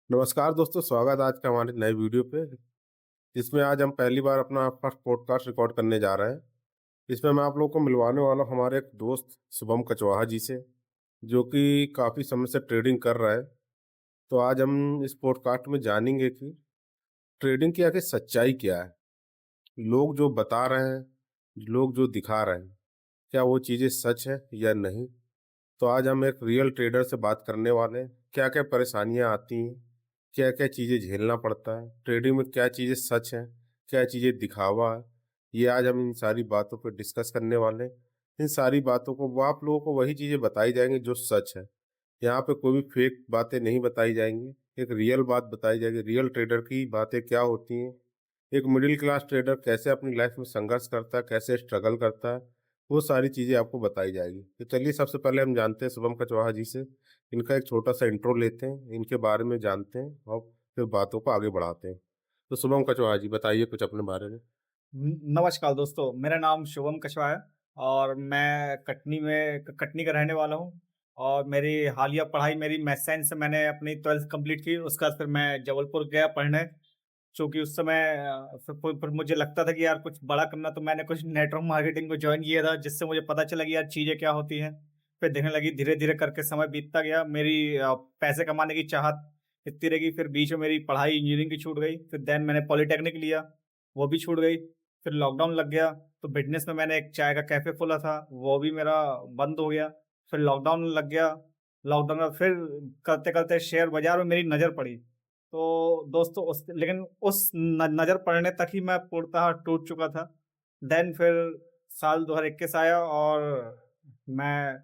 नमस्कार दोस्तों, स्वागत है आज का हमारे नए वीडियो पे, जिसमें आज हम पहली बार अपना फर्स्ट पॉडकास्ट रिकॉर्ड करने जा रहे हैं। इसमें मैं आप लोगों को मिलवाने वाला हूँ हमारे एक दोस्त शुभम कचवाहा जी से, जो कि काफ़ी समय से ट्रेडिंग कर रहा है। तो आज हम इस पॉडकास्ट में जानेंगे कि ट्रेडिंग की आखिर सच्चाई क्या है? लोग जो बता रहे हैं, लोग जो दिखा रहे हैं, क्या वो चीज़ें सच है या नहीं? तो आज हम एक रियल ट्रेडर से बात करने वाले हैं। क्या-क्या परेशानियाँ आती हैं? क्या-क्या चीज़ें झेलना पड़ता है? ट्रेडिंग में क्या चीज़ें सच हैं? क्या चीज़ें दिखावा है? ये आज हम इन सारी बातों पे डिस्कस करने वाले हैं। इन सारी बातों को वो आप लोगों को वही चीज़ें बताई जाएँगी जो सच है। यहाँ पे कोई भी फेक बातें नहीं बताई जाएँगी। एक रियल बात बताई जाएगी, रियल ट्रेडर की बातें क्या होती हैं। एक मिडिल क्लास ट्रेडर कैसे अपनी लाइफ में संघर्ष करता है, कैसे स्ट्रगल करता है, वो सारी चीज़ें आपको बताई जाएगी। तो चलिए सबसे पहले हम जानते हैं शुभम कचवाहा जी से। इनका एक छोटा-सा इंट्रो लेते हैं, इनके बारे में जानते हैं और फिर बातों को आगे बढ़ाते हैं। तो शुभम कचवाहा जी बताइए कुछ अपने बारे में? नमस्कार दोस्तों, मेरा नाम शुभम कछवा है और मैं कटनी का रहने वाला हूँ। और मेरी हालिया पढ़ाई मेरी मैथ साइंस से मैंने अपनी 12th कंप्लीट की। उसके बाद फिर मैं जबलपुर गया पढ़ने, चूँकि उस समय फिर मुझे लगता था कि यार कुछ बड़ा करना, तो मैंने कुछ नेटवर्क मार्केटिंग को जॉइन किया था, जिससे मुझे पता चला कि यार चीज़ें क्या होती हैं। फिर देखने लगी, धीरे-धीरे करके समय बीतता गया। मेरी पैसे कमाने की चाहत इतनी रही, फिर बीच में मेरी पढ़ाई इंजीनियरिंग की छूट गई। फिर देन मैंने पॉलिटेक्निक लिया, वो भी छूट गई। फिर लॉकडाउन लग गया, तो बिज़नेस में मैंने एक चाय का कैफ़े खोला था, वो भी मेरा बंद हो गया। फिर लॉकडाउन लग गया, लॉकडाउन में फिर करते-करते शेयर बाज़ार में मेरी नज़र पड़ी। तो दोस्तों उस नज़र पड़ने तक ही मैं पूर्णतः टूट चुका था। देन फिर साल 2021 आया और मैं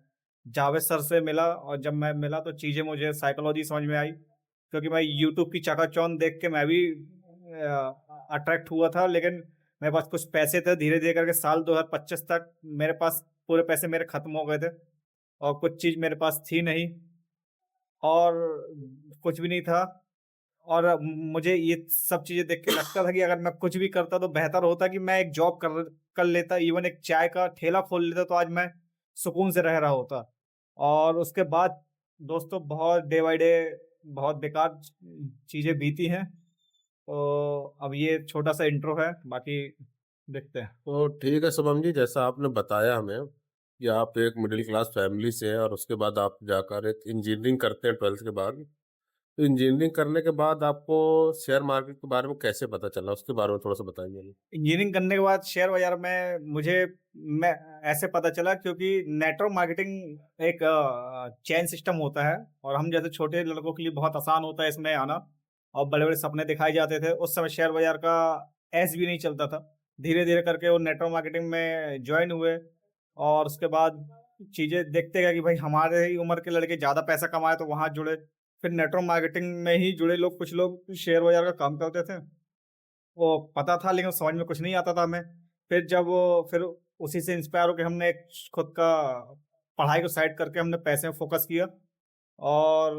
जावेद सर से मिला, और जब मैं मिला तो चीज़ें मुझे साइकोलॉजी समझ में आई, क्योंकि मैं यूट्यूब की चकाचौंध देख के मैं भी अट्रैक्ट हुआ था, लेकिन मेरे पास कुछ पैसे थे। धीरे-धीरे करके साल 2025 तक मेरे पास पूरे पैसे मेरे खत्म हो गए थे और कुछ चीज़ मेरे पास थी नहीं, और कुछ भी नहीं था। और मुझे ये सब चीज़ें देख के लगता था कि अगर मैं कुछ भी करता तो बेहतर होता कि मैं एक जॉब कर कर लेता, इवन एक चाय का ठेला खोल लेता, तो आज मैं सुकून से रह रहा होता। और उसके बाद दोस्तों बहुत डे बाय डे बहुत बेकार चीज़ें बीती हैं। तो अब ये छोटा-सा इंट्रो है, बाकी देखते हैं। तो ठीक है शुभम जी, जैसा आपने बताया हमें कि आप एक मिडिल क्लास फैमिली से हैं और उसके बाद आप जाकर एक इंजीनियरिंग करते हैं 12th के बाद। तो इंजीनियरिंग करने के बाद आपको शेयर मार्केट के बारे में कैसे पता चला? उसके बारे में थोड़ा-सा बताइए? इंजीनियरिंग करने के बाद शेयर बाज़ार में मैं ऐसे पता चला, क्योंकि नेटवर्क मार्केटिंग एक चेन सिस्टम होता है, और हम जैसे छोटे लड़कों के लिए बहुत आसान होता है इसमें आना, और बड़े-बड़े सपने दिखाए जाते थे। उस समय शेयर बाज़ार का ऐस भी नहीं चलता था। धीरे-धीरे करके वो नेटवर्क मार्केटिंग में जॉइन हुए, और उसके बाद चीज़ें देखते गए कि भाई हमारे ही उम्र के लड़के ज़्यादा पैसा कमाए, तो वहाँ जुड़े। फिर नेटवर्क मार्केटिंग में ही जुड़े लोग, कुछ लोग शेयर बाज़ार का काम करते थे। वो पता था, लेकिन समझ में कुछ नहीं आता था हमें। फिर उसी से इंस्पायर होके हमने एक खुद का पढ़ाई को साइड करके हमने पैसे में फ़ोकस किया। और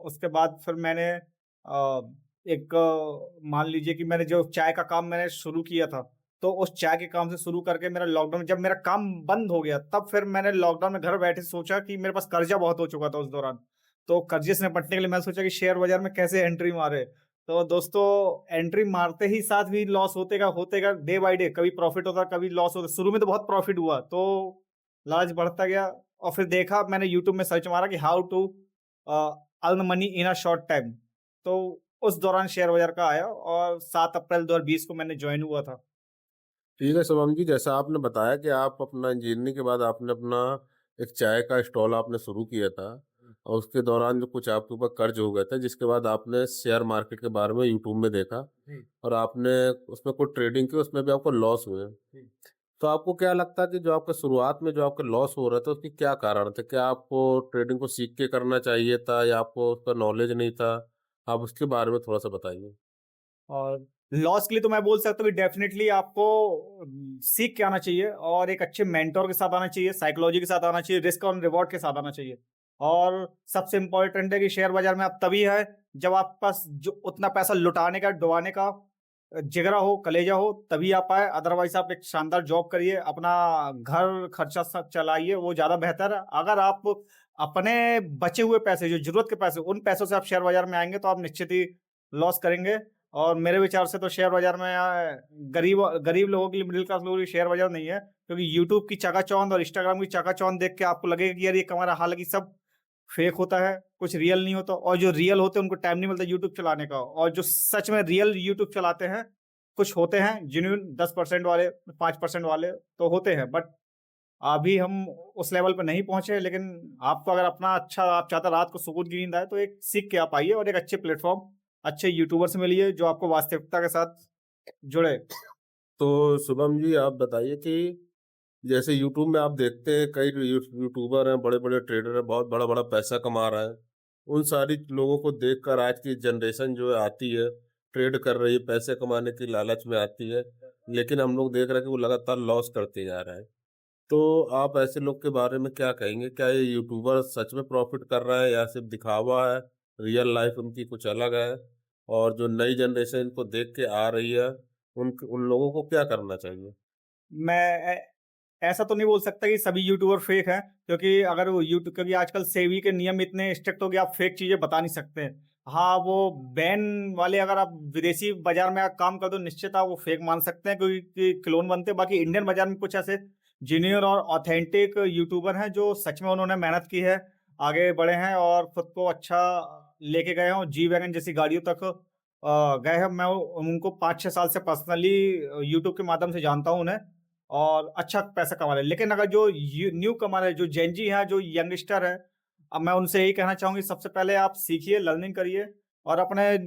उसके बाद फिर मैंने मान लीजिए कि मैंने जो चाय का काम मैंने शुरू किया था, तो उस चाय के काम से शुरू करके मेरा लॉकडाउन, जब मेरा काम बंद हो गया, तब फिर मैंने लॉकडाउन में घर बैठे सोचा कि मेरे पास कर्ज़ा बहुत हो चुका था उस दौरान। तो कर्ज़े से निपटने के लिए मैंने सोचा कि शेयर बाज़ार में कैसे एंट्री मारे। तो दोस्तों, एंट्री मारते ही साथ भी लॉस होतेगा डे बाय डे, कभी प्रॉफ़िट होता, कभी लॉस होता। शुरू में तो बहुत प्रॉफ़िट हुआ, तो लालच बढ़ता गया, और फिर देखा मैंने यूट्यूब में सर्च मारा कि how to uh, earn money in a short time. तो उस दौरान शेयर बाज़ार का आया, और 7 अप्रैल 2020 को मैंने जॉइन हुआ था। ठीक है शुभम जी, जैसा आपने बताया कि आप अपना इंजीनियरिंग के बाद आपने अपना एक चाय का स्टॉल आपने शुरू किया था और उसके दौरान जो कुछ आपके ऊपर कर्ज हो गए थे, जिसके बाद आपने शेयर मार्केट के बारे में यूट्यूब में देखा जी, और आपने उसमें कुछ ट्रेडिंग की, उसमें भी आपको लॉस हुए। जी। तो आपको क्या लगता है कि जो आपका शुरुआत में जो आपके लॉस हो रहे थे, उसके क्या कारण थे? क्या आपको ट्रेडिंग को सीख के करना चाहिए था या आपको उसका नॉलेज नहीं था? आप उसके बारे में थोड़ा-सा बताइए? और लॉस के लिए तो मैं बोल सकता हूँ कि डेफ़िनेटली आपको सीख के आना चाहिए, और एक अच्छे मेंटर के साथ आना चाहिए, साइकोलॉजी के साथ आना चाहिए, रिस्क और रिवॉर्ड के साथ आना चाहिए। और सबसे इम्पोर्टेंट है कि शेयर बाज़ार में आप तभी हैं, जब आपके पास जो उतना पैसा लुटाने का, डुबाने का जिगरा हो, कलेजा हो तभी आप आए, अदरवाइज़ आप एक शानदार जॉब करिए, अपना घर खर्चा सब चलाइए, वो ज़्यादा बेहतर है। अगर आप अपने बचे हुए पैसे, जो ज़रूरत के पैसे, उन पैसों से आप शेयर बाज़ार में आएँगे तो आप निश्चित ही लॉस करेंगे। और मेरे विचार से तो शेयर बाज़ार में गरीब गरीब लोगों के लिए, मिडल क्लास लोगों के लिए शेयर बाज़ार नहीं है, क्योंकि यूट्यूब की चकाचौंध और इंस्टाग्राम की चकाचौंध देख के आपको लगेगा कि यार ये कमा रहा है, हालाँकि सब फेक होता है, कुछ रियल नहीं होता, और जो रियल होते हैं उनको टाइम नहीं मिलता यूट्यूब चलाने का, और जो सच में रियल यूट्यूब चलाते हैं, कुछ होते हैं जेन्युइन 10% वाले, 5% वाले तो होते हैं, बट अभी हम उस लेवल पे नहीं पहुँचे। लेकिन आपको अगर अपना अच्छा आप चाहते हैं रात को सुकून की नींद आए, तो एक सीख के आप आइए और एक अच्छे प्लेटफ़ॉर्म, अच्छे यूट्यूबर से मिलिए जो आपको वास्तविकता के साथ जुड़े। तो शुभम जी आप बताइए कि जैसे यूट्यूब में आप देखते हैं कई यूट्यूबर हैं, बड़े-बड़े ट्रेडर हैं, बहुत बड़ा-बड़ा पैसा कमा रहे हैं। उन सारी लोगों को देखकर आज की जनरेशन जो है आती है, ट्रेड कर रही है, पैसे कमाने की लालच में आती है, लेकिन हम लोग देख रहे हैं कि वो लगातार लॉस करते जा रहा है। तो आप ऐसे लोग के बारे में क्या कहेंगे? क्या ये यूट्यूबर सच में प्रॉफ़िट कर रहा है या सिर्फ़ दिखावा है, रियल लाइफ़ उनकी कुछ अलग है? और जो नई जनरेशन इनको देख के आ रही है, उन लोगों को क्या करना चाहिए? मैं ऐसा तो नहीं बोल सकता कि सभी यूट्यूबर फेक हैं, क्योंकि अगर वो यूट्यूब, क्योंकि आजकल सेबी के नियम इतने स्ट्रिक्ट हो गए, आप फेक चीज़ें बता नहीं सकते। हाँ, वो बैन वाले अगर आप विदेशी बाज़ार में आप काम कर दो, निश्चित आप वो फेक मान सकते हैं, क्योंकि क्लोन बनते हैं। बाकी इंडियन बाज़ार में कुछ ऐसे जेन्युइन और ऑथेंटिक यूट्यूबर हैं जो सच में उन्होंने मेहनत की है, आगे बढ़े हैं और खुद को अच्छा लेके गए हैं, और जी वैगन जैसी गाड़ियों तक गए हैं। मैं उनको 5-6 साल से पर्सनली यूट्यूब के माध्यम से जानता हूँ उन्हें, और अच्छा पैसा कमा रहे हैं। लेकिन अगर जो न्यू कमर है, जो जेन ज़ी है, जो यंगस्टर है, अब मैं उनसे यही कहना चाहूँगी, सबसे पहले आप सीखिए, लर्निंग करिए, और अपने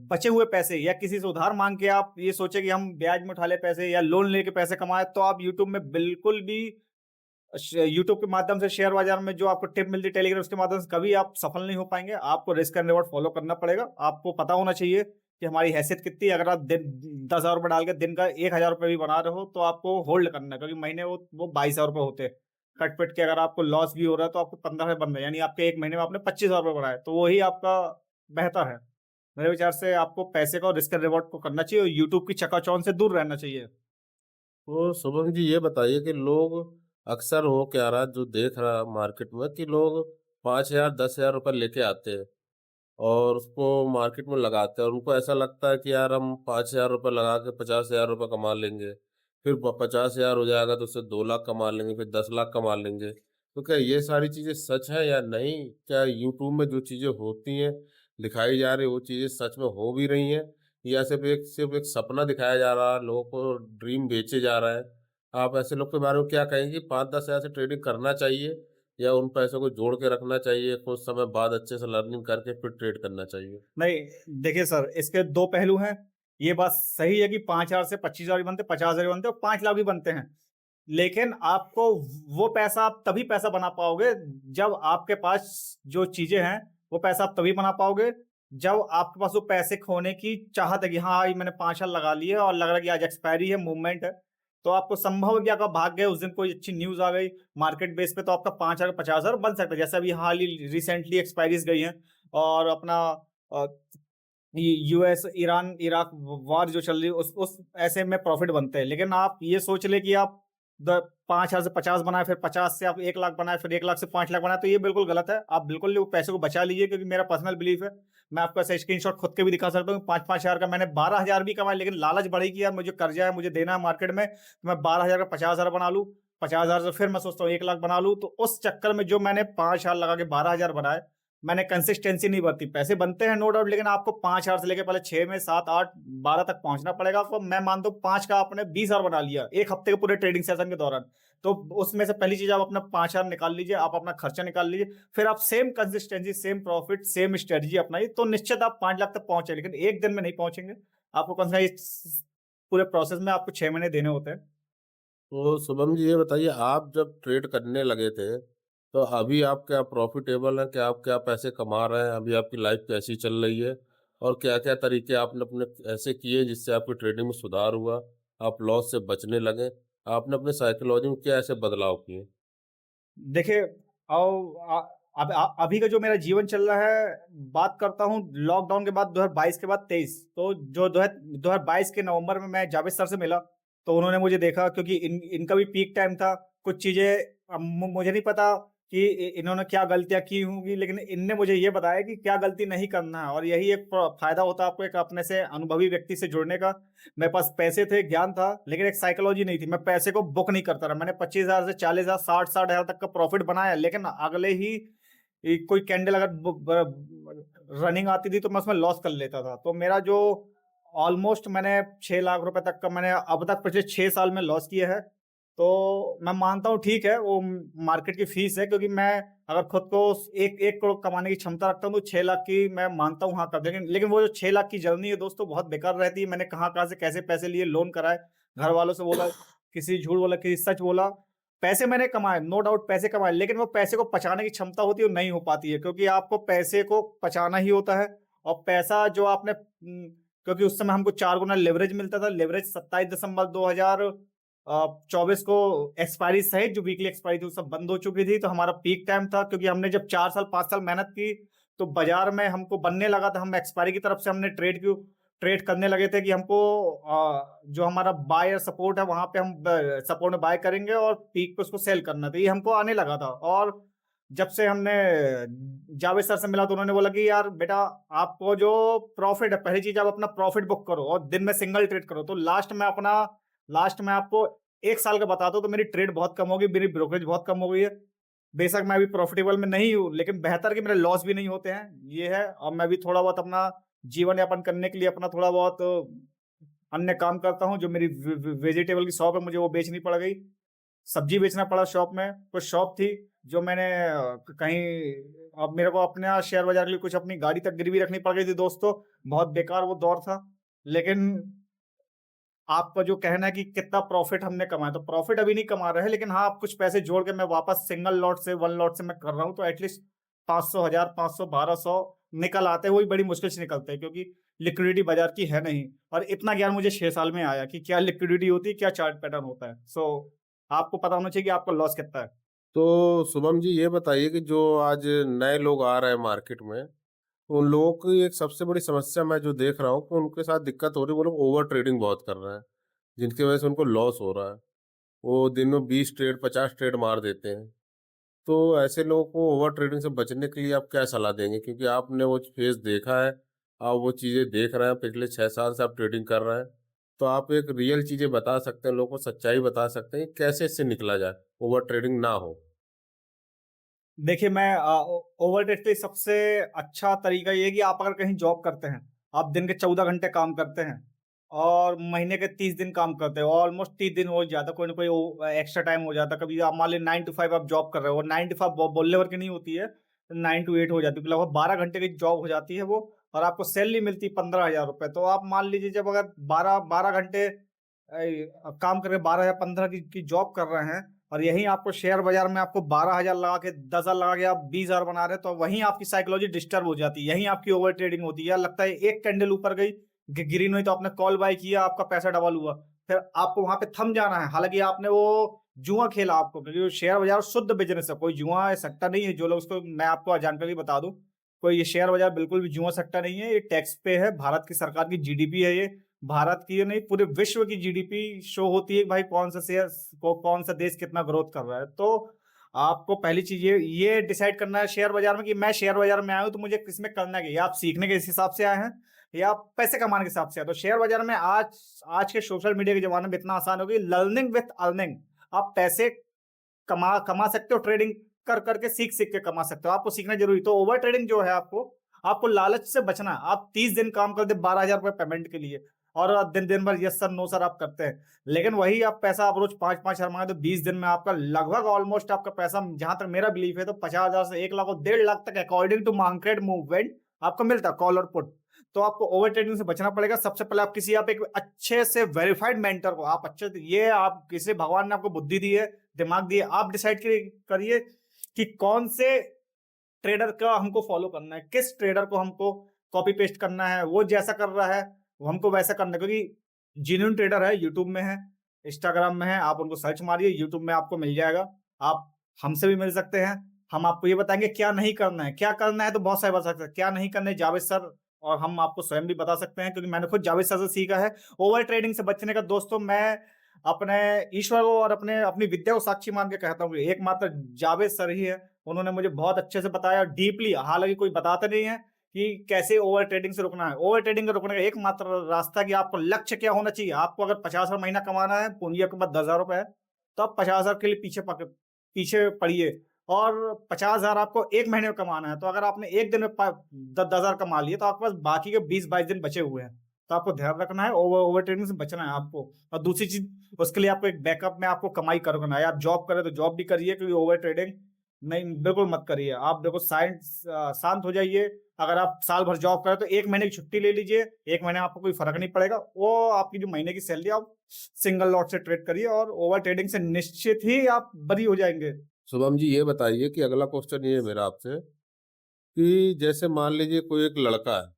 बचे हुए पैसे या किसी से उधार माँग के आप ये सोचे कि हम ब्याज में उठा लें पैसे या लोन लेके पैसे कमाएँ, तो आप यूट्यूब में बिल्कुल भी यूट्यूब के माध्यम से शेयर बाज़ार में जो आपको टिप मिलती है टेलीग्राम, उसके माध्यम से कभी आप सफल नहीं हो पाएँगे। आपको रिस्क एंड रिवॉर्ड फ़ॉलो करना पड़ेगा। आपको पता होना चाहिए कि हमारी हैसियत कितनी है। अगर आप दिन ₹10,000 डाल के दिन का ₹1,000 भी बना रहे हो, तो आपको होल्ड करना है, क्योंकि महीने वो ₹22,000 होते हैं। कट-पिट के अगर आपको लॉस भी हो रहा है, तो आपको 15 बन रहे हैं, यानी आपके 1 महीने में आपने ₹25,000 बनाए, तो वही आपका बेहतर है। मेरे विचार से आपको पैसे का और रिस्क एंड रिवॉर्ड को करना चाहिए, और यूट्यूब की चकाचौंध से दूर रहना चाहिए। तो शुभम जी ये बताइए कि लोग अक्सर हो क्या रहा जो देख रहा मार्केट में कि लोग 5,000 10,000 रुपये लेके आते हैं और उसको मार्केट में लगाते हैं और उनको ऐसा लगता है कि यार हम 5,000 रुपये लगा के 50,000 रुपये कमा लेंगे। फिर 50,000 हो जाएगा तो उससे 2 लाख कमा लेंगे, फिर 10 लाख कमा लेंगे। तो क्या ये सारी चीज़ें सच है या नहीं? क्या यूट्यूब में जो चीज़ें होती हैं, दिखाई जा रही वो चीज़ें सच में हो भी रही हैं? या सिर्फ़ एक सपना दिखाया जा रहा है, लोगों को ड्रीम बेचे जा रहा है? आप ऐसे लोग के बारे में क्या कहेंगे? 5-10 हज़ार से ट्रेडिंग करना चाहिए या उन पैसों को जोड़ के रखना चाहिए, कुछ समय बाद अच्छे से लर्निंग करके फिर ट्रेड करना चाहिए? नहीं, देखिए सर, इसके 2 पहलू हैं। ये बात सही है कि 5,000 से 25,000 भी बनते हैं, 50,000 भी बनते हैं, और 5 लाख भी बनते हैं। लेकिन आपको वो पैसा, आप तभी पैसा बना पाओगे जब आपके पास जो चीज़ें हैं, वो पैसा आप तभी बना पाओगे जब आपके पास वो पैसे खोने की चाहत है कि हाँ, ये मैंने 5 साल लगा लिए और लग रहा है कि आज एक्सपायरी है, मूवमेंट है। तो आपको संभव है कि अगर भाग गए, उस दिन कोई अच्छी न्यूज़ आ गई मार्केट बेस पे, तो आपका 5,000 50,000 बन सकता है। जैसे अभी हाल ही रिसेंटली एक्सपायरीज़ गई हैं, और अपना अ, यूएस ईरान इराक वॉर जो चल रही है, उस ऐसे में प्रॉफिट बनते हैं। लेकिन आप ये सोच ले कि आप 5,000 से 50 बनाए, फिर 50 से आप 1 लाख बनाए, फिर 1 लाख से 5 लाख बनाए, तो ये बिल्कुल गलत है। आप बिल्कुल वो पैसे को बचा लीजिए, क्योंकि मेरा पर्सनल बिलीफ है, मैं आपको ऐसे स्क्रीनशॉट खुद के भी दिखा सकता हूँ। 5-5 हज़ार का मैंने 12,000 भी कमाए, लेकिन लालच बढ़ी कि यार मुझे कर्जा है, मुझे देना है मार्केट में, तो मैं 12,000 का 50,000 बना लूँ। 50,000 से फिर मैं सोचता हूँ 1 लाख बना लूँ, तो उस चक्कर में जो मैंने 5 साल लगा के 12,000 बनाए, मैंने कंसिस्टेंसी नहीं बरती। पैसे बनते हैं नो डाउट, लेकिन आपको 5,000 से लेके पहले 6 में 7, 8, 12 तक पहुँचना पड़ेगा आपको। मैं मानता हूँ 5 का आपने 20,000 बना लिया, 1 हफ्ते के पूरे ट्रेडिंग सेशन के दौरान। तो उसमें से पहली चीज़ आप अपना 5,000 निकाल लीजिए, आप अपना खर्चा निकाल लीजिए, फिर आप same consistency, same profit, same strategy अपनाइए, तो निश्चित आप 5 लाख तक पहुँचे, लेकिन एक दिन में नहीं पहुँचेंगे। आपको कम से कम इस पूरे प्रोसेस में आपको 6 महीने देने होते हैं। तो शुभम जी ये बताइए आप जब ट्रेड करने लगे थे, तो अभी आप क्या प्रॉफ़िटेबल हैं? क्या आप क्या पैसे कमा रहे हैं? अभी आपकी लाइफ़ कैसी चल रही है? और क्या-क्या तरीके आपने अपने ऐसे किए जिससे आपकी ट्रेडिंग में सुधार हुआ? आप लॉस से बचने लगे? आपने अपने साइकोलॉजी में क्या ऐसे बदलाव किए? देखिए, औ अभी का जो मेरा जीवन चल रहा है, बात करता हूँ लॉकडाउन के बाद 2022 के बाद 23, तो जो 2022 के नवंबर में मैं जावेद सर से मिला, तो उन्होंने मुझे देखा क्योंकि इनका भी पीक टाइम था। कुछ चीज़ें मुझे नहीं पता कि इन्होंने क्या गलतियाँ की होंगी, लेकिन इनने मुझे ये बताया कि क्या गलती नहीं करना है, और यही एक फ़ायदा होता है आपको एक अपने से अनुभवी व्यक्ति से जुड़ने का। मेरे पास पैसे थे, ज्ञान था, लेकिन एक साइकोलॉजी नहीं थी। मैं पैसे को बुक नहीं करता रहा। मैंने 25,000 से 40,000, 60-60 हज़ार तक का प्रॉफ़िट बनाया, लेकिन अगले ही कोई कैंडल अगर रनिंग आती थी तो मैं उसमें लॉस कर लेता था। तो मेरा जो ऑलमोस्ट मैंने 6 लाख रुपए तक का मैंने अब तक पिछले 6 साल में लॉस किया है। तो मैं मानता हूँ ठीक है, वो मार्केट की फीस है, क्योंकि मैं अगर खुद को 1 करोड़ कमाने की क्षमता रखता हूँ तो 6 लाख की मैं मानता हूँ हाँ कर देंगे। लेकिन वो जो 6 लाख की जर्नी है दोस्तों, बहुत बेकार रहती है। मैंने कहाँ-कहाँ से कैसे पैसे लिए, लोन कराए, घर वालों से बोला, किसी झूठ बोला, किसी सच बोला। पैसे मैंने कमाए, नो डाउट पैसे कमाए, लेकिन वो पैसे को पचाने की क्षमता होती है, वो नहीं हो पाती है, क्योंकि आपको पैसे को पचाना ही होता है। और पैसा जो आपने क्योंकि उस समय हमको 4 गुना लेवरेज मिलता था। लेवरेज 27 दिसंबर 2024 को एक्सपायरी सहित जो वीकली एक्सपायरी थी, वो सब बंद हो चुकी थी। तो हमारा पीक टाइम था, क्योंकि हमने जब 4 साल 5 साल मेहनत की, तो बाजार में हमको बनने लगा था। हम एक्सपायरी की तरफ से हमने ट्रेड करने लगे थे कि हमको जो हमारा बायर सपोर्ट है वहां पे हम सपोर्ट में बाय करेंगे और पीक पे उसको सेल करना था। ये हमको आने लगा था। और जब से हमने जावेद सर से मिला, तो उन्होंने बोला कि यार बेटा, आपको जो प्रॉफिट है, पहली चीज आप अपना प्रॉफिट बुक करो और दिन में सिंगल ट्रेड करो। तो लास्ट में आपको 1 साल का बता दो, तो मेरी ट्रेड बहुत कम होगी, मेरी ब्रोकरेज बहुत कम हो गई है। बेशक मैं अभी प्रॉफिटेबल में नहीं हूँ, लेकिन बेहतर कि मेरे लॉस भी नहीं होते हैं, ये है। और मैं भी थोड़ा बहुत अपना जीवन यापन करने के लिए अपना थोड़ा बहुत अन्य काम करता हूँ। जो मेरी वेजिटेबल की शॉप है, मुझे वो बेचनी पड़ गई। सब्जी बेचना पड़ा शॉप में। कुछ शॉप थी जो मैंने कहीं, अब मेरे को अपने शेयर बाजार के लिए कुछ अपनी गाड़ी तक गिरवी रखनी पड़ गई थी दोस्तों। बहुत बेकार वो दौर था। लेकिन आपका जो कहना है कि कितना प्रॉफिट हमने कमाया, तो प्रॉफिट अभी नहीं कमा रहे हैं, लेकिन हाँ, आप कुछ पैसे जोड़ के मैं वापस सिंगल लॉट से 1 लॉट से मैं कर रहा हूँ, तो एटलीस्ट 500, 1000, 500, 1200 निकल आते हैं। वही बड़ी मुश्किल से निकलते हैं, क्योंकि लिक्विडिटी बाजार की है नहीं। और इतना ज्ञान मुझे 6 साल में आया कि क्या लिक्विडिटी होती है, क्या चार्ट पैटर्न होता है। सो आपको पता होना चाहिए कि आपका लॉस कितना है। तो शुभम जी ये बताइए कि जो आज नए लोग आ रहे हैं मार्केट में, तो उन लोगों की एक सबसे बड़ी समस्या मैं जो देख रहा हूँ कि उनके साथ दिक्कत हो रही है, वो लोग ओवर ट्रेडिंग बहुत कर रहे हैं, जिनकी वजह से उनको लॉस हो रहा है। वो दिन में 20 ट्रेड 50 ट्रेड मार देते हैं। तो ऐसे लोगों को ओवर ट्रेडिंग से बचने के लिए आप क्या सलाह देंगे? क्योंकि आपने वो फेस देखा है, आप वो चीज़ें देख रहे हैं, पिछले 6 साल से आप ट्रेडिंग कर रहे हैं। तो आप एक रियल चीज़ें बता सकते हैं, लोगों को सच्चाई बता सकते हैं कि कैसे इससे निकला जाए, ओवर ट्रेडिंग ना हो। देखिए, मैं ओवरटेक के लिए सबसे अच्छा तरीका ये है कि आप अगर कहीं जॉब करते हैं, आप दिन के 14 घंटे काम करते हैं और महीने के 30 दिन काम करते हैं, ऑलमोस्ट 30 दिन हो जाता है, कोई ना कोई एक्स्ट्रा टाइम हो जाता है। कभी आप मान लीजिए 9 टू 5 आप जॉब कर रहे हो, और 9 टू 5 बोलने भर की नहीं होती है, 9 टू 8 हो जाती है, लगभग 12 घंटे की जॉब हो जाती है वो। और आपको सैलरी मिलती है 15,000 रुपये। तो आप मान लीजिए, जब अगर 12 घंटे काम करके 12 या 15 की जॉब कर रहे हैं, और यहीं आपको शेयर बाजार में आपको 12,000 लगा के, 10,000 लगा के आप 20,000 बना रहे हैं, तो वहीं आपकी साइकोलॉजी डिस्टर्ब हो जाती है। यहीं आपकी ओवर ट्रेडिंग होती है। लगता है एक कैंडल ऊपर गई, गिरी नहीं, तो आपने कॉल बाय किया, आपका पैसा डबल हुआ। फिर आपको वहां पे थम जाना है। हालांकि आपने वो जुआ खेला आपको, क्योंकि शेयर बाजार शुद्ध बिजनेस है, कोई जुआ है, सट्टा नहीं है। जो लोग उसको, मैं आपको जानकारी बता दूं, कोई ये शेयर बाजार बिल्कुल भी जुआ सट्टा नहीं है। ये टैक्स पे है, भारत की सरकार की जीडीपी है ये। भारत की नहीं, पूरे विश्व की जीडीपी शो होती है भाई, कौन सा शेयर को, कौन सा देश कितना ग्रोथ कर रहा है। तो आपको पहली चीज ये डिसाइड करना है शेयर बाजार में कि मैं शेयर बाजार में आया हूं, तो मुझे किसमें करना है। या आप सीखने के इस हिसाब से आए हैं, या आप पैसे कमाने के हिसाब से आए। तो शेयर बाजार में आज के सोशल मीडिया के जमाने में इतना आसान हो गई, लर्निंग विथ अर्निंग। आप पैसे कमा कमा सकते हो, ट्रेडिंग कर करके सीख सीख के कमा सकते हो। आपको सीखना जरूरी। तो ओवर ट्रेडिंग जो है, आपको लालच से बचना। आप 30 दिन काम करते 12,000 रुपए पेमेंट के लिए, और दिन दिन भर यस सर नो सर आप करते हैं। लेकिन वही आप पैसा आप रोज 5-5 हजार मांगे, तो 20 दिन में आपका लगभग ऑलमोस्ट आपका पैसा, जहां तक मेरा बिलीफ है, तो 50,000 से 1 लाख और 1.5 लाख तक अकॉर्डिंग टू मार्केट मूवमेंट आपको मिलता है, कॉल और पुट। तो आपको ओवर ट्रेडिंग से बचना पड़ेगा। सबसे पहले आप एक अच्छे से वेरीफाइड मेंटर को, आप अच्छे, ये आप किसी, भगवान ने आपको बुद्धि दी है, दिमाग दिए, आप डिसाइड करिए कि कौन से ट्रेडर का हमको फॉलो करना है, किस ट्रेडर को हमको कॉपी पेस्ट करना है। वो जैसा कर रहा है वो हमको वैसा करना है, क्योंकि जेन्युइन ट्रेडर है, यूट्यूब में है, इंस्टाग्राम में है, आप उनको सर्च मारिए, यूट्यूब में आपको मिल जाएगा। आप हमसे भी मिल सकते हैं, हम आपको ये बताएँगे क्या नहीं करना है। क्या करना है तो बहुत सारे बता सकते हैं, क्या नहीं करना है जावेद सर और हम आपको स्वयं भी बता सकते हैं क्योंकि मैंने खुद जावेद सर से सीखा है। ओवर ट्रेडिंग से बचने का दोस्तों मैं अपने ईश्वर को और अपनी विद्या को साक्षी मान के कहता हूँ कि एकमात्र जावेद सर ही है। उन्होंने मुझे बहुत अच्छे से बताया डीपली, हालाँकि कोई बताता नहीं है कि कैसे ओवर ट्रेडिंग से रुकना है। ओवर ट्रेडिंग को रुकने का एकमात्र रास्ता है कि आपको लक्ष्य क्या होना चाहिए। आपको अगर 50,000 महीना कमाना है, पूँजी आपके पास 10,000 रुपए है, तो आप 50,000 के लिए पीछे पड़िए और 50,000 आपको 1 महीने में कमाना है। तो अगर आपने 1 दिन में प द 10,000 कमा लिए तो आपके पास बाकी के 20-22 दिन बचे हुए हैं। तो आपको ध्यान रखना है, ओवर ट्रेडिंग से बचना है आपको। और दूसरी चीज़ उसके लिए आपको एक बैकअप में आपको कमाई करना है। आप जॉब कर रहे हो तो जॉब भी करिए क्योंकि ओवर ट्रेडिंग नहीं, बिल्कुल मत करिए। आप देखो शांत हो जाइए। अगर आप साल भर जॉब कर रहे हो तो 1 महीने की छुट्टी ले लीजिए। 1 महीने में आपको कोई फ़र्क नहीं पड़ेगा। वो आपकी जो महीने की सैलरी आप सिंगल लॉट से ट्रेड करिए और ओवर ट्रेडिंग से निश्चित ही आप बरी हो जाएँगे। शुभम जी, ये बताइए कि अगला क्वेश्चन ये है मेरा आपसे कि जैसे मान लीजिए कोई एक लड़का है,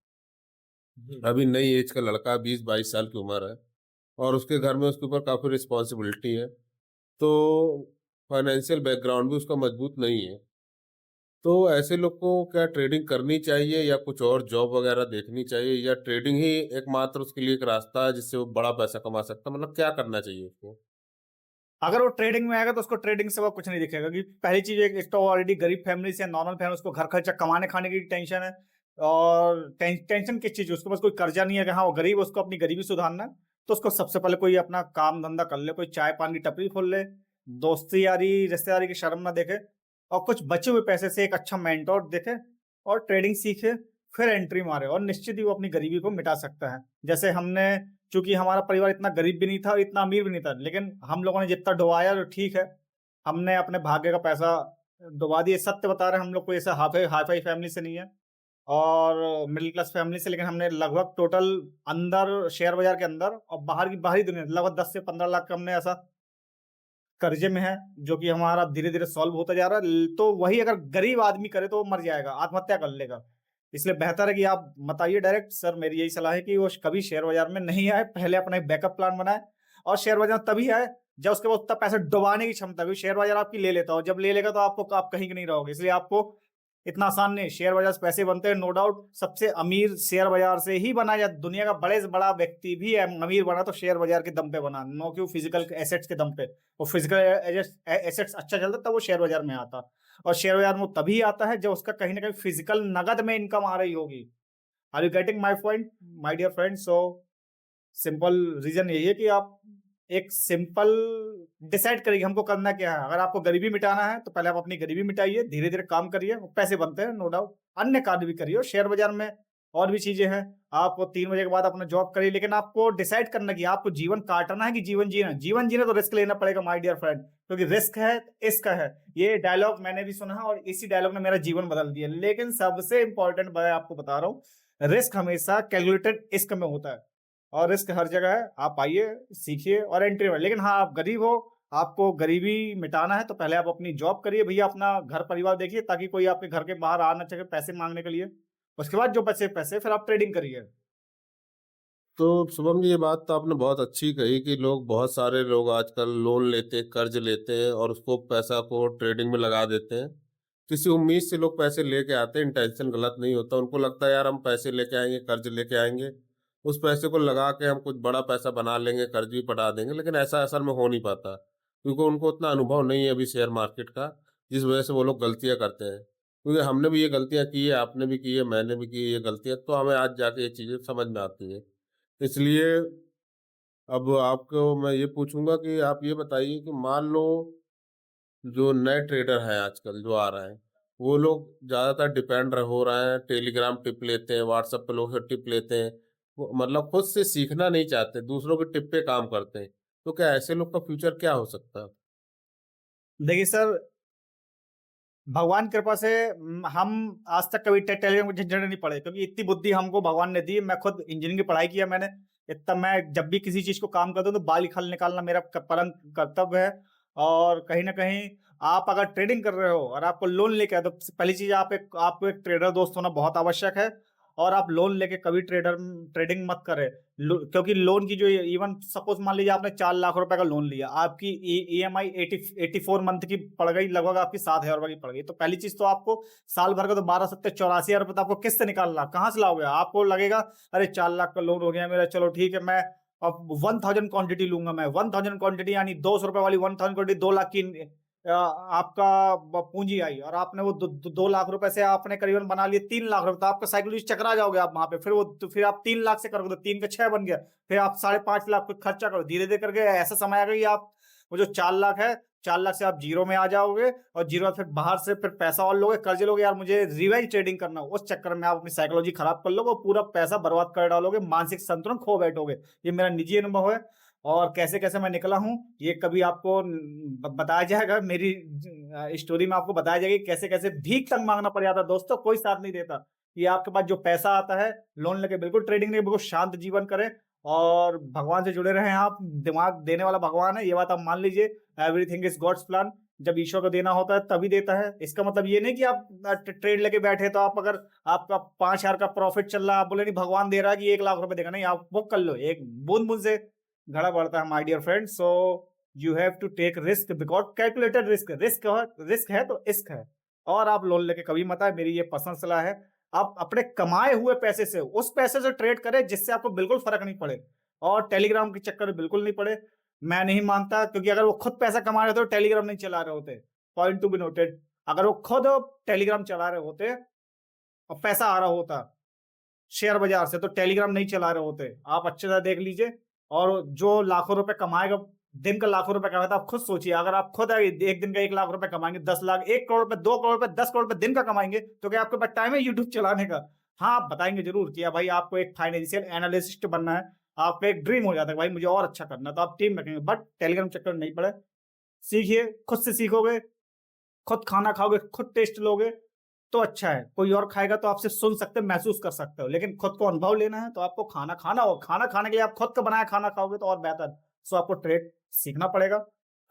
जी। अभी नई एज का लड़का है, 20-22 साल की उम्र है और उसके घर में उसके ऊपर काफ़ी रिस्पॉन्सिबिलिटी है, तो फाइनेंशियल बैकग्राउंड भी उसका मजबूत नहीं है। तो ऐसे लोग को क्या ट्रेडिंग करनी चाहिए या कुछ और जॉब वगैरह देखनी चाहिए या ट्रेडिंग ही एकमात्र उसके लिए एक रास्ता है जिससे वो बड़ा पैसा कमा सकता है? मतलब क्या करना चाहिए उसको? अगर वो ट्रेडिंग में आएगा तो उसको ट्रेडिंग से वो कुछ नहीं दिखेगा क्योंकि पहली चीज़ एक तो ऑलरेडी गरीब फैमिली से नॉर्मल फैमिली उसको घर खर्चा कमाने खाने की टेंशन है और टेंशन किस चीज़ की उसके पास कोई कर्जा नहीं है कि हाँ वो गरीब उसको अपनी गरीबी सुधारना है तो उसको सबसे पहले कोई अपना काम धंधा कर ले कोई चाय पान की टपरी खोल ले दोस्ती यारी रिश्तेदारी की शर्म ना देखे और कुछ बचे हुए पैसे से एक अच्छा मेंटोर देखे और ट्रेडिंग सीखे फिर एंट्री मारे और निश्चित ही वो अपनी गरीबी को मिटा सकता है जैसे हमने चूँकि हमारा परिवार इतना गरीब भी नहीं था और इतना अमीर भी नहीं था, लेकिन हम लोगों ने जितना डुबाया तो ठीक है। हमने अपने भाग्य का पैसा डुबा दिया। सत्य बता रहे हैं हम लोग कोई ऐसा हाई-फाई फैमिली से नहीं है और मिडिल क्लास फैमिली से लेकिन हमने लगभग टोटल अंदर शेयर बाज़ार के अंदर और बाहर की बाहरी दुनिया लगभग 10 से 15 लाख का हमने ऐसा कर्जे में है, जो कि हमारा धीरे-धीरे सॉल्व होता जा रहा है। तो वही अगर गरीब आदमी करे तो वो मर जाएगा, आत्महत्या कर लेगा। इसलिए बेहतर है कि आप मत आइए डायरेक्ट सर मेरी यही सलाह है कि वो कभी शेयर बाज़ार में नहीं आए, पहले अपना एक बैकअप प्लान बनाए और शेयर बाज़ार तभी आए जब उसके पास उतना पैसा डुबाने की क्षमता हो, क्योंकि शेयर बाज़ार आपकी ले लेता हो, जब ले लेगा तो आप कहीं के नहीं रहोगे। इसलिए आपको इतना आसान नहीं, शेयर बाज़ार से पैसे बनते हैं नो डाउट, सबसे अमीर शेयर बाज़ार से ही बना या दुनिया का बड़े से बड़ा व्यक्ति भी अमीर बना तो शेयर बाज़ार के दम पे बना, नो कि वो फिजिकल एसेट्स के दम पे। वो फिजिकल एसेट्स अच्छा चलता तब वो शेयर बाज़ार में आता और शेयर बाज़ार में वो तभी आता है जब उसका कहीं न कहीं फिजिकल नकद में इनकम आ रही होगी। Are you getting my point my dear friend? So simple reason यही है कि आप एक सिंपल डिसाइड करिए हमको करना क्या है। अगर आपको गरीबी मिटाना है, तो पहले आप अपनी गरीबी मिटाइए, धीरे-धीरे काम करिए, पैसे बनते हैं नो डाउट। अन्य कार्य भी करिए और शेयर बाज़ार में और भी चीज़ें हैं। आप 3 बजे के बाद अपना जॉब करिए, लेकिन आपको डिसाइड करना कि आपको जीवन काटना है कि जीवन जीना है। जीवन जीना तो रिस्क लेना पड़ेगा माय डियर फ्रेंड, क्योंकि रिस्क है, इश्क है। ये डायलॉग मैंने भी सुना है और इसी डायलॉग ने मेरा जीवन बदल दिया। लेकिन सबसे इम्पोर्टेंट मैं आपको बता रहा हूँ, रिस्क हमेशा कैलकुलेटेड इश्क में होता है। और रिस्क हर जगह है। आप आइए, सीखिए और एंट्री मारिए। लेकिन हाँ, आप गरीब हो, आपको गरीबी मिटाना है तो पहले आप अपनी जॉब करिए भैया, अपना घर-परिवार देखिए ताकि कोई आपके घर के बाहर आ ना सके पैसे माँगने के लिए। उसके बाद जो बचे पैसे फिर आप ट्रेडिंग करिए। तो शुभम जी, ये बात तो आपने बहुत अच्छी कही कि बहुत सारे लोग आजकल लोन लेते हैं, कर्ज लेते हैं और उसको पैसा को ट्रेडिंग में लगा देते हैं। किसी उम्मीद से लोग पैसे लेके आते हैं, इंटेंशन गलत नहीं होता। उनको लगता है यार हम पैसे लेके आएँगे, कर्ज लेके आएँगे, उस पैसे को लगा के हम कुछ बड़ा पैसा बना लेंगे, कर्ज भी पटा देंगे, लेकिन ऐसा असल में हो नहीं पाता। क्योंकि उनको उतना अनुभव नहीं है अभी शेयर मार्केट का, जिस वजह से वो लोग गलतियाँ करते हैं। क्योंकि हमने भी ये गलतियाँ की है, आपने भी की है, मैंने भी की है ये गलतियाँ, तो हमें आज जाके ये चीज़ें समझ में आती हैं। इसलिए अब आपको मैं ये पूछूँगा कि आप ये बताइए कि मान लो जो नए ट्रेडर हैं आजकल जो आ रहे हैं, वो लोग ज़्यादातर डिपेंड हो रहे हैं, टेलीग्राम टिप लेते हैं, व्हाट्सएप पे लोग से टिप लेते हैं। वो मतलब खुद से सीखना नहीं चाहते, दूसरों के टिप पे काम करते हैं। तो क्या ऐसे लोग का फ्यूचर क्या हो सकता है? देखिए सर, भगवान की कृपा से हम आज तक कभी टेलीग्राम के झंझट नहीं पड़े क्योंकि इतनी बुद्धि हमको भगवान ने दी है। मैं खुद इंजीनियरिंग की पढ़ाई किया मैंने। इतना मैं जब भी किसी चीज़ को काम करता हूँ तो बाल निकाल निकालना मेरा परम कर्तव्य है। और कहीं न कहीं आप अगर ट्रेडिंग कर रहे हो और आपको लोन लेके आए तो पहली चीज़ आप एक आपको एक ट्रेडर दोस्त होना बहुत आवश्यक है। और आप लोन लेके कभी ट्रेडिंग मत करें। क्योंकि लोन की जो इवन सपोज मान लीजिए आपने 4 लाख रुपए का लोन लिया, आपकी ईएमआई 84 मंथ की पड़ गई, लगभग आपकी 7,000 रुपए की पड़ गई। तो पहली चीज तो आपको साल भर का तो 12 7 84 हजार रुपए तो आपको किस्त निकालना, कहाँ से लाओगे? आपको लगेगा अरे 4 लाख का लोन हो गया मेरा, चलो ठीक है, मैं अब 1000 क्वांटिटी लूंगा। मैं 1000 क्वांटिटी यानी 200 रुपए वाली 1000 क्वांटिटी 2 लाख की आपका पूंजी आई, और आपने वो 2 लाख रुपए से आपने करीबन बना लिए 3 लाख रुपए। तो आपका साइकोलॉजी चकरा जाओगे आप वहां पे। फिर वो तो फिर आप 3 लाख से करोगे तो 3 का 6 बन गया। फिर आप 5.5 लाख पे खर्चा करो, धीरे धीरे करके ऐसा समय आएगा कि आप वो जो 4 लाख है, 4 लाख से आप जीरो में आ जाओगे, और जीरो फिर बाहर से फिर पैसा और लोगे, कर्ज लोगे, यार मुझे रिवेंज ट्रेडिंग करना, उस चक्कर में आप अपनी साइकोलॉजी खराब कर लोगे, पूरा पैसा बर्बाद कर डालोगे, मानसिक संतुलन खो बैठोगे। ये मेरा निजी अनुभव है, और कैसे-कैसे मैं निकला हूँ, ये कभी आपको बताया जाएगा। मेरी स्टोरी में आपको बताया जाएगा कि कैसे-कैसे भीख तक माँगना पड़ जाता है दोस्तों, कोई साथ नहीं देता। ये आपके पास जो पैसा आता है, लोन लेके बिल्कुल ट्रेडिंग नहीं, बिल्कुल शांत जीवन करें और भगवान से जुड़े रहें आप। दिमाग देने वाला भगवान है, ये बात आप मान लीजिए। Everything is God's plan. जब ईश्वर को देना होता है तभी देता है। इसका मतलब ये नहीं कि आप ट्रेड लेके बैठे, तो आप अगर आपका 5,000 का प्रॉफिट चल रहा है, आप बोले नहीं भगवान दे रहा है कि 1 लाख रुपए देगा। नहीं, आप वो कर लो, एक बूंद-बूंद से घड़ा बढ़ता है my dear friend. So you have to take risk, because calculated risk. Risk है तो इश्क है। और आप लोन लेके कभी मत आए, मेरी ये पर्सनल सलाह है। आप अपने कमाए हुए पैसे से, उस पैसे से ट्रेड करें जिससे आपको बिल्कुल फ़र्क नहीं पड़े, और टेलीग्राम के चक्कर में बिल्कुल नहीं पड़े। मैं नहीं मानता, क्योंकि अगर वो खुद पैसा कमा रहे होते तो टेलीग्राम नहीं चला रहे होते। Point to be noted. अगर वो खुद टेलीग्राम चला रहे होते और पैसा आ रहा होता शेयर बाजार से, तो टेलीग्राम नहीं चला रहे होते। आप अच्छे से देख लीजिए। और जो लाखों रुपए कमाएगा, दिन का लाखों रुपए कमाता है, आप खुद सोचिए, अगर आप खुद एक दिन का 1 लाख रुपए कमाएंगे, 10 लाख, 1 करोड़ रुपए, 2 करोड़ रुपए, 10 करोड़ रुपए दिन का कमाएंगे, तो क्या आपके पास टाइम है यूट्यूब चलाने का? हाँ, आप बताएंगे जरूर कि भाई आपको एक फाइनेंशियल एनालिस्ट बनना है, आपका एक ड्रीम हो जाता है भाई मुझे और अच्छा करना है, तो आप टीम रखेंगे। बट टेलीग्राम चक्कर में नहीं पड़े। सीखिए, खुद से सीखोगे, खुद खाना खाओगे, खुद टेस्ट लोगे, तो अच्छा है। कोई और खाएगा तो आप सिर्फ सुन सकते हो, महसूस कर सकते हो, लेकिन खुद को अनुभव लेना है तो आपको खाना खाना होगा। खाना खाने के लिए आप खुद का बनाया खाना खाओगे तो और बेहतर। सो आपको ट्रेड सीखना पड़ेगा,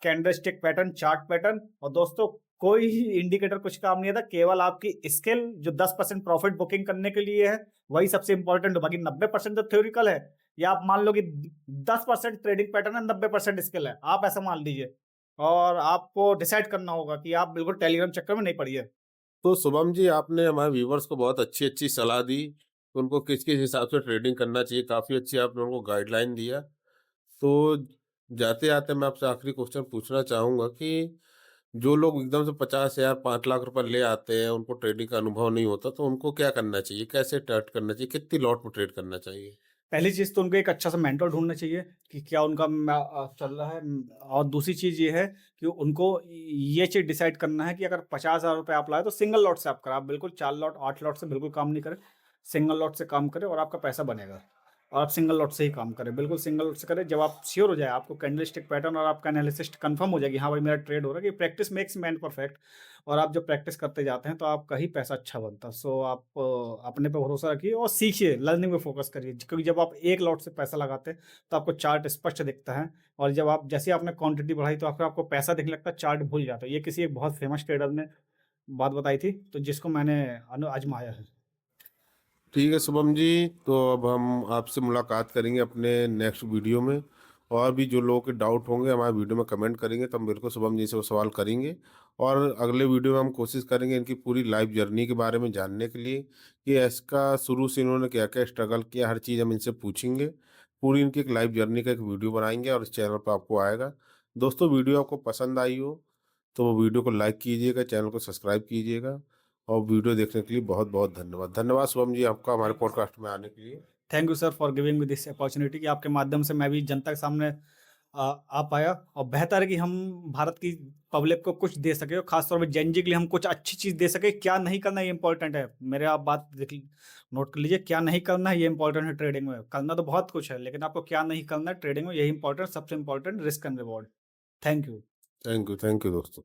कैंडलस्टिक पैटर्न, चार्ट पैटर्न। और दोस्तों, कोई ही इंडिकेटर कुछ काम नहीं आता, केवल आपकी स्किल जो 10% प्रॉफिट बुकिंग करने के लिए है, वही सबसे इंपॉर्टेंट है। बाकी 90% तो थ्योरिकल है। या आप मान लो कि 10% ट्रेडिंग पैटर्न है, 90% स्किल है, आप ऐसा मान लीजिए। और आपको डिसाइड करना होगा कि आप बिल्कुल टेलीग्राम चक्कर में नहीं पड़िए। तो शुभम जी, आपने हमारे व्यूवर्स को बहुत अच्छी-अच्छी सलाह दी, कि उनको किस-किस हिसाब से ट्रेडिंग करना चाहिए। काफ़ी अच्छी आपने उनको गाइडलाइन दिया। तो जाते-जाते मैं आपसे आखिरी क्वेश्चन पूछना चाहूँगा कि जो लोग एकदम से 50,000 5 लाख रुपए ले आते हैं, उनको ट्रेडिंग का अनुभव नहीं होता, तो उनको क्या करना चाहिए? कैसे स्टार्ट करना चाहिए? कितनी लॉट में ट्रेड करना चाहिए? पहली चीज़ तो उनको एक अच्छा सा मेंटर ढूँढना चाहिए कि क्या उनका चल रहा है। और दूसरी चीज़ ये है कि उनको ये चीज़ डिसाइड करना है कि अगर 50,000 रुपए आप लाए तो सिंगल लॉट से आप करें। आप बिल्कुल 4 लॉट, 8 लॉट से बिल्कुल काम नहीं करें। सिंगल लॉट से काम करें और आपका पैसा बनेगा। और आप सिंगल लॉट से ही काम करें, बिल्कुल सिंगल लॉट से करें। जब आप श्योर हो जाए, आपको कैंडलस्टिक पैटर्न और आपका एनालिसिस कंफर्म हो जाएगी, हाँ भाई मेरा ट्रेड हो रहा है, कि प्रैक्टिस मेक्स मैन परफेक्ट। और आप जब प्रैक्टिस करते जाते हैं तो आपका ही पैसा अच्छा बनता है। सो आप अपने पे भरोसा रखिए और सीखिए, लर्निंग में फोकस करिए, क्योंकि जब आप एक लॉट से पैसा लगाते हैं तो आपको चार्ट स्पष्ट दिखता है। और जब आप जैसे आपने क्वांटिटी बढ़ाई तो आपको पैसा दिखने लगता है, चार्ट भूल जाता है। ये किसी एक बहुत फेमस ट्रेडर ने बात बताई थी, तो जिसको मैंने आजमाया है। ठीक है शुभम जी, तो अब हम आपसे मुलाकात करेंगे अपने नेक्स्ट वीडियो में। और भी जो लोगों के डाउट होंगे हमारे वीडियो में कमेंट करेंगे, तो हम बिल्कुल शुभम जी से वो सवाल करेंगे। और अगले वीडियो में हम कोशिश करेंगे इनकी पूरी लाइफ जर्नी के बारे में जानने के लिए, कि इसका शुरू से इन्होंने क्या क्या स्ट्रगल किया, हर चीज़ हम इनसे पूछेंगे। पूरी इनकी एक लाइफ जर्नी का एक वीडियो बनाएंगे और इस चैनल पर आपको आएगा। दोस्तों, वीडियो आपको पसंद आई हो तो वो वीडियो को लाइक कीजिएगा, चैनल को सब्सक्राइब कीजिएगा। और वीडियो देखने के लिए बहुत बहुत धन्यवाद। धन्यवाद शुभम जी आपका हमारे थैंक यू सर। पॉडकास्ट में आने के लिए। Thank you sir for giving me this opportunity, कि आपके माध्यम से मैं भी जनता के सामने आ पाया। और बेहतर है कि हम भारत की पब्लिक को कुछ दे सके, और खासतौर पे जेन जी के लिए हम कुछ अच्छी चीज़ दे सके। क्या नहीं करना ये इंपॉर्टेंट है। मेरे आप बात नोट कर लीजिए, क्या नहीं करना है ये इंपॉर्टेंट है। ट्रेडिंग में करना तो बहुत कुछ है, लेकिन आपको क्या नहीं करना है ट्रेडिंग में, यही इंपॉर्टेंट, सबसे important risk and reward. Thank you. Thank you दोस्तों।